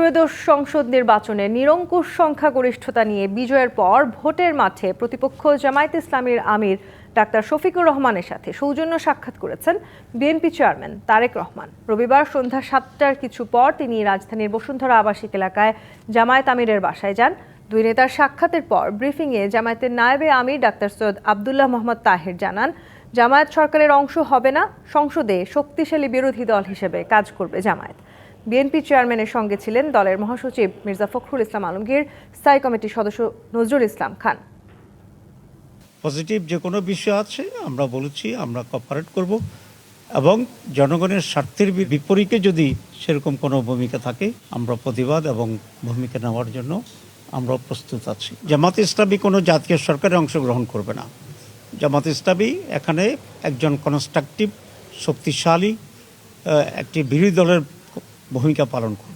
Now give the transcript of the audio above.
ত্রয়োদশ সংসদ নির্বাচনে নিরঙ্কুশ সংখ্যাগরিষ্ঠতা নিয়ে বিজয়ের পর ভোটের মাঠে প্রতিপক্ষ জামায়াতে ইসলামীর আমির ডাক্তার শফিকুর রহমানের সাথে সৌজন্য সাক্ষাৎ করেছেন বিএনপি চেয়ারম্যান তারেক রহমান। রবিবার সন্ধ্যা 7টার কিছু পর তিনি রাজধানীর বসুন্ধরা আবাসিক এলাকায় জামায়াত আমিরের বাসায় যান। দুই নেতার সাক্ষাতের পর ব্রিফিংয়ে জামায়াতের নায়েবে আমির ডাক্তার সৈয়দ আবদুল্লাহ মোহাম্মদ তাহের জানান, জামায়াত সরকারের অংশ হবে না, সংসদে শক্তিশালী বিরোধী দল হিসেবে কাজ করবে জামায়াত। বিএনপি চেয়ারম্যানের সঙ্গে ছিলেন দলের মহাসচিব মির্জা ফখরুল ইসলাম আলমগীর, স্থায়ী কমিটির সদস্য নজরুল ইসলাম খান। পজিটিভ যে কোনো বিষয় আছে আমরা বলেছি আমরা কোঅপারেট করব এবং জনগণের স্বার্থের বিপরীতে যদি সেরকম কোনো ভূমিকা থাকে আমরা প্রতিবাদ এবং ভূমিকা নেওয়ার জন্য আমরা প্রস্তুত আছি। জামাত ইসলামী কোনো জাতীয় সরকারে অংশগ্রহণ করবে না। জামাত ইসলামী এখানে একজন কনস্ট্রাকটিভ শক্তিশালী একটি বিরোধী দলের ভূমিকা পালন করবে।